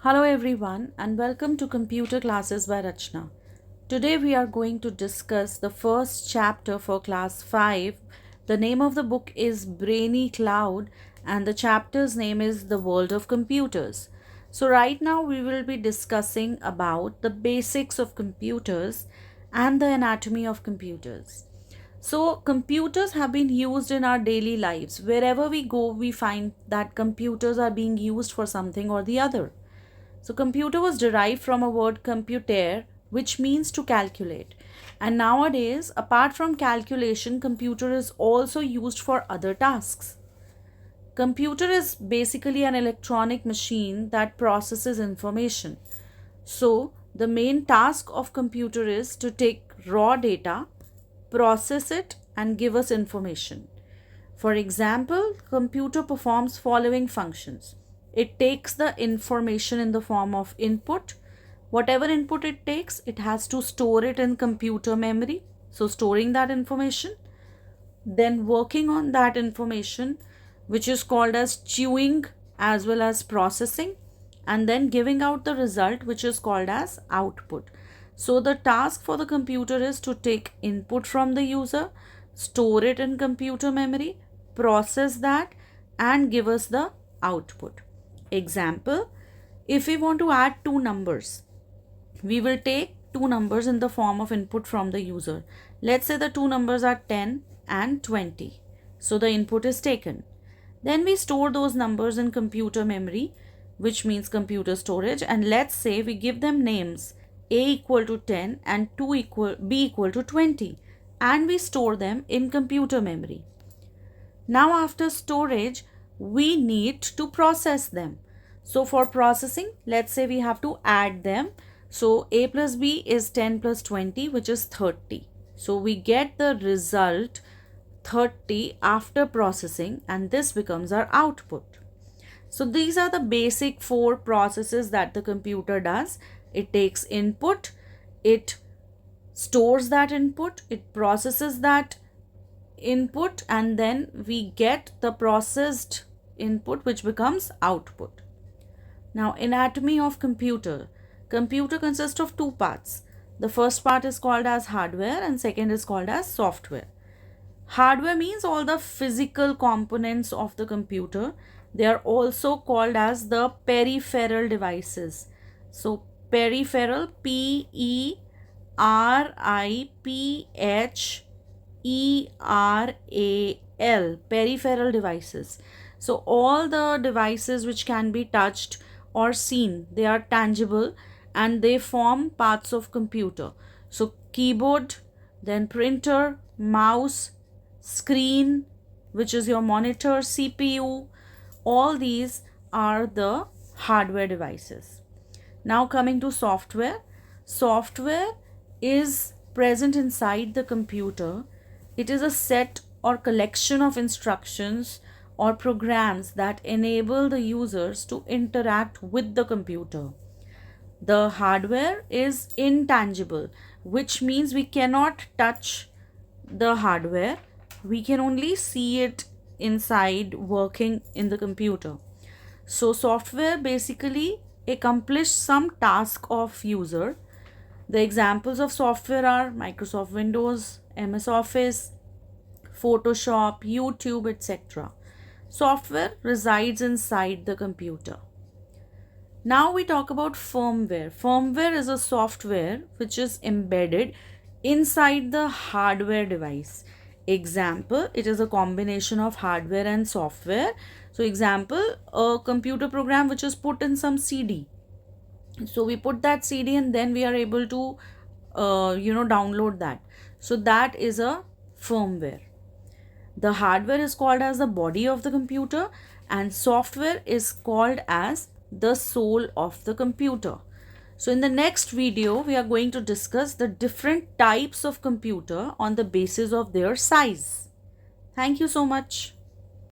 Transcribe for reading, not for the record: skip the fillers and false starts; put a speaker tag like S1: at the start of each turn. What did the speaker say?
S1: Hello everyone and welcome to Computer Classes by Rachna. Today we are going to discuss the first chapter for class 5. The name of the book is Brainy Cloud and the chapter's name is The World of Computers. So right now we will be discussing about the basics of computers and the anatomy of computers. So, computers have been used in our daily lives. Wherever we go, we find that computers are being used for something or the other. So, computer was derived from a word computere, which means to calculate. And nowadays, apart from calculation, computer is also used for other tasks. Computer is basically an electronic machine that processes information. So, the main task of computer is to take raw data, process it and give us information. For example, computer performs following functions. It takes the information in the form of input. Whatever input it takes, it has to store it in computer memory. So storing that information, then working on that information, which is called as chewing as well as processing, and then giving out the result, which is called as output. So the task for the computer is to take input from the user, store it in computer memory, process that, and give us the output. Example, if we want to add two numbers, we will take two numbers in the form of input from the user. Let's say the two numbers are 10 and 20. So the input is taken. Then we store those numbers in computer memory, which means computer storage, and let's say we give them names a equal to 10 and b equal to 20, and we store them in computer memory. Now after storage, we need to process them. So for processing, let's say we have to add them. So a plus b is 10 plus 20, which is 30. So we get the result 30 after processing, and this becomes our output. So these are the basic four processes that the computer does. It takes input, it stores that input, it processes that input, and then we get the processed input, which becomes output. Now, anatomy of computer. Computer consists of two parts. The first part is called as hardware and second is called as software. Hardware means all the physical components of the computer. They are also called as the peripheral devices. So peripheral, PERIPHERAL, peripheral devices. So all the devices which can be touched or seen, they are tangible and they form parts of computer. So keyboard, then printer, mouse, screen, which is your monitor, CPU, all these are the hardware devices. Now coming to software. Software is present inside the computer. It is a set or collection of instructions or programs that enable the users to interact with the computer. The hardware is intangible, which means we cannot touch the hardware. We can only see it inside working in the computer. So software basically accomplish some task of user. The examples of software are Microsoft Windows, MS Office, Photoshop, YouTube, etc. Software resides inside the computer. Now we talk about firmware. Firmware is a software which is embedded inside the hardware device. Example, it is a combination of hardware and software. So example, a computer program which is put in some CD. So we put that CD and then we are able to download that. So that is a firmware. The hardware is called as the body of the computer and software is called as the soul of the computer. So in the next video, we are going to discuss the different types of computer on the basis of their size. Thank you so much.